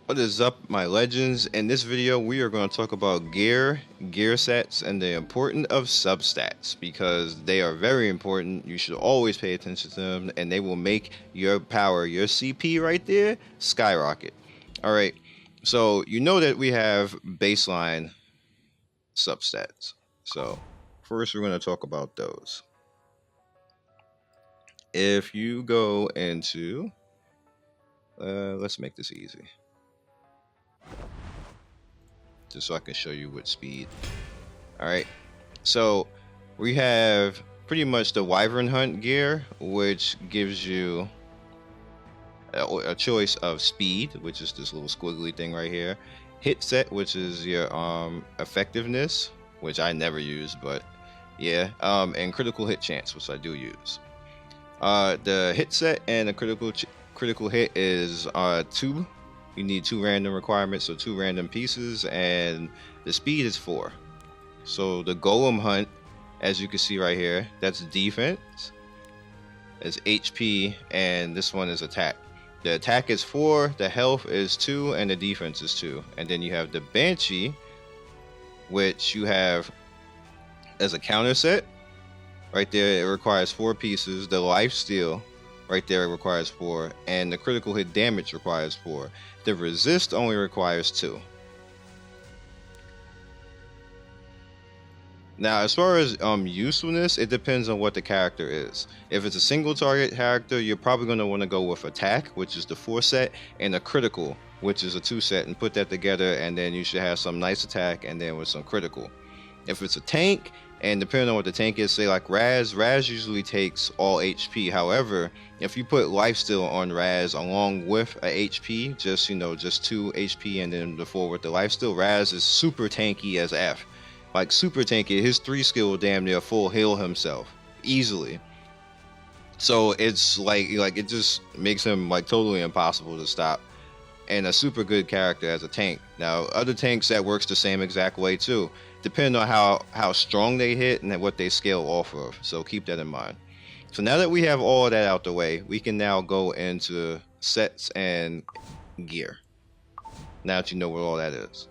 What is up, my legends? In this video, we are going to talk about gear sets, and the importance of substats because they are very important. You should always pay attention to them, and they will make your power, your CP right there, skyrocket. All right, so you know that we have baseline substats. So first, we're going to talk about those. If you go into, let's make this easy, just so I can show you with speed. All right, so we have pretty much the Wyvern Hunt gear, which gives you a choice of speed, which is this little squiggly thing right here. Hit set, which is your effectiveness, which I never use, but yeah, and critical hit chance, which I do use. The hit set and the critical hit is 2. You need 2 random requirements, so 2 random pieces, and the speed is 4. So the Golem Hunt, as you can see right here, that's defense, it's HP, and this one is attack. The attack is 4, the health is 2, and the defense is 2. And then you have the Banshee, which you have as a counter set. Right there, it requires 4 pieces. The lifesteal right there, it requires 4, and the critical hit damage requires 4. The resist only requires 2. Now, as far as usefulness, it depends on what the character is. If it's a single target character, you're probably going to want to go with attack, which is the 4 set, and a critical, which is a 2 set, and put that together, and then you should have some nice attack and then with some critical. If it's a tank, and depending on what the tank is, say like Raz usually takes all HP. However, if you put lifesteal on Raz along with a HP, just 2 HP and then the 4 with the lifesteal, Raz is super tanky as F. Like super tanky, his 3 skill will damn near full heal himself easily. So it's like it just makes him like totally impossible to stop. And a super good character as a tank. Now, other tanks that works the same exact way too, depending on how strong they hit and what they scale off of. So keep that in mind. So now that we have all of that out the way, we can now go into sets and gear. Now that you know what all that is.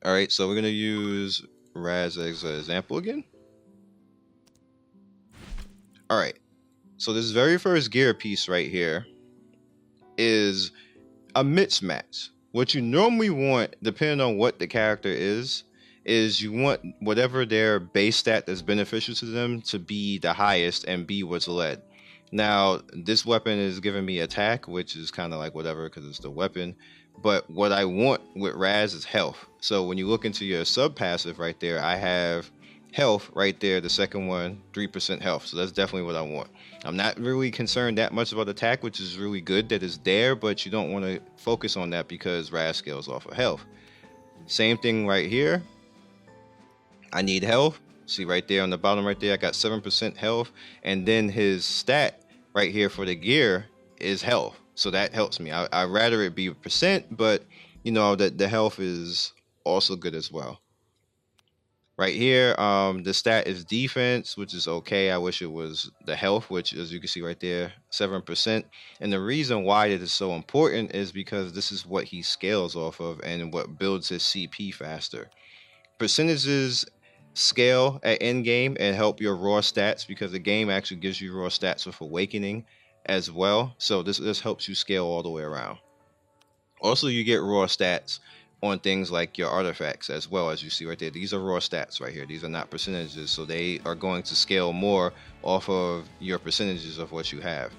All right, so we're gonna use Raz as an example again. All right, so this very first gear piece right here is a mismatch. What you normally want, depending on what the character is you want whatever their base stat that's beneficial to them to be the highest and be what's led. Now, this weapon is giving me attack, which is kind of like whatever because it's the weapon. But what I want with Raz is health. So when you look into your sub passive right there, I have health right there, the second one, 3% health. So that's definitely what I want. I'm not really concerned that much about attack, which is really good that it's there, but you don't want to focus on that because Raz scales off of health. Same thing right here. I need health. See right there on the bottom right there, I got 7% health, and then his stat right here for the gear is health. So that helps me. I'd rather it be percent, but you know that the health is also good as well. Right here, the stat is defense, which is okay. I wish it was the health, which, as you can see right there, 7%. And the reason why it is so important is because this is what he scales off of and what builds his CP faster. Percentages scale at end game and help your raw stats because the game actually gives you raw stats with awakening as well. So this helps you scale all the way around. Also, you get raw stats on things like your artifacts as well, as you see right there. These are raw stats right here. These are not percentages, so they are going to scale more off of your percentages of what you have.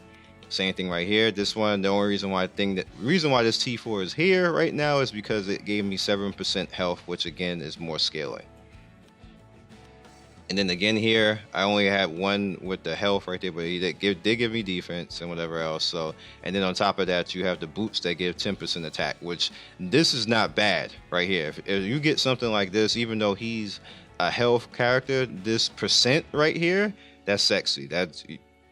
Same thing right here. This one, the only reason why this T4 is here right now is because it gave me 7% health, which again is more scaling. And then again here, I only had one with the health right there, but he did give me defense and whatever else. So, and then on top of that, you have the boots that give 10% attack, which this is not bad right here. If you get something like this, even though he's a health character, this percent right here, that's sexy.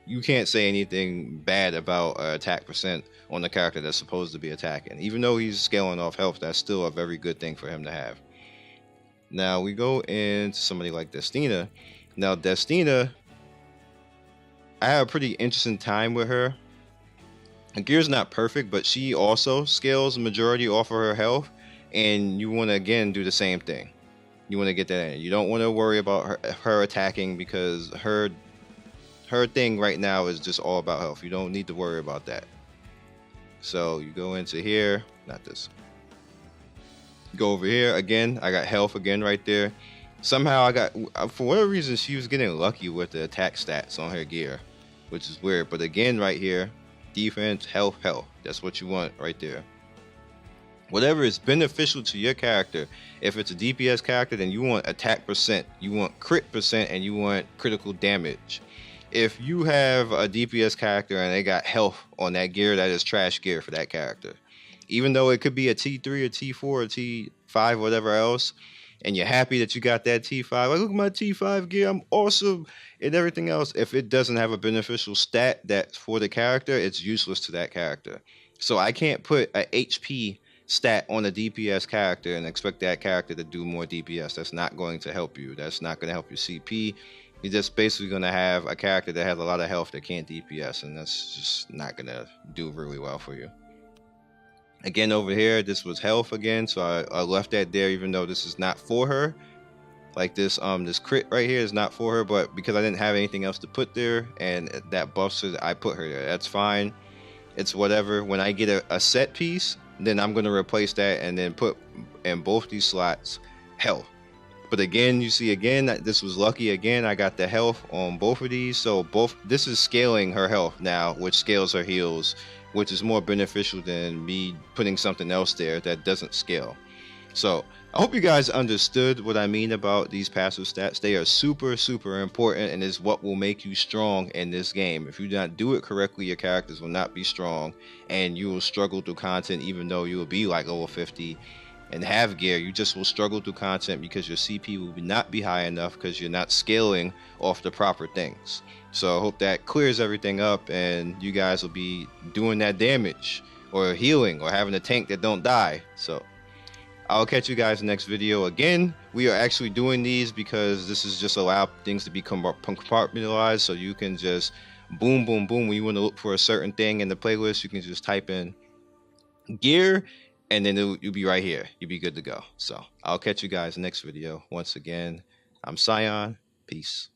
You can't say anything bad about attack percent on the character that's supposed to be attacking. Even though he's scaling off health, that's still a very good thing for him to have. Now we go into somebody like Destina. Now Destina, I have a pretty interesting time with her Gear's not perfect, but she also scales the majority off of her health, and you want to again do the same thing. You want to get that in. You don't want to worry about her attacking, because her thing right now is just all about health. You don't need to worry about that. So you go into here, not this. Go over here again. I got health again right there. Somehow I got, for whatever reason, she was getting lucky with the attack stats on her gear, which is weird. But again, right here, defense, health, health. That's what you want right there. Whatever is beneficial to your character. If it's a DPS character, then you want attack percent, you want crit percent, and you want critical damage. If you have a DPS character and they got health on that gear, that is trash gear for that character. Even though it could be a T3 or T4 or T5, whatever else, and you're happy that you got that T5. Like, look at my T5 gear, I'm awesome, and everything else. If it doesn't have a beneficial stat that's for the character, it's useless to that character. So I can't put a HP stat on a DPS character and expect that character to do more DPS. That's not going to help you. That's not going to help your CP. You're just basically going to have a character that has a lot of health that can't DPS, and that's just not going to do really well for you. Again, over here, this was health again, so I left that there, even though this is not for her. Like this this crit right here is not for her, but because I didn't have anything else to put there, and that buffs her, I put her there. That's fine. It's whatever. When I get a set piece, then I'm going to replace that and then put in both these slots health. But again, you see again that this was lucky again. I got the health on both of these, so this is scaling her health now, which scales her heals, which is more beneficial than me putting something else there that doesn't scale. So I hope you guys understood what I mean about these passive stats. They are super, super important, and is what will make you strong in this game. If you do not do it correctly, your characters will not be strong, and you will struggle through content, even though you will be like level 50 and have gear. You just will struggle through content because your CP will not be high enough, because you're not scaling off the proper things. So I hope that clears everything up, and you guys will be doing that damage or healing or having a tank that don't die. So I'll catch you guys in the next video. Again, we are actually doing these because this is just allow things to become compartmentalized, so you can just boom, boom, boom. When you want to look for a certain thing in the playlist, you can just type in gear, and then you'll be right here. You'll be good to go. So I'll catch you guys in the next video. Once again, I'm Scion. Peace.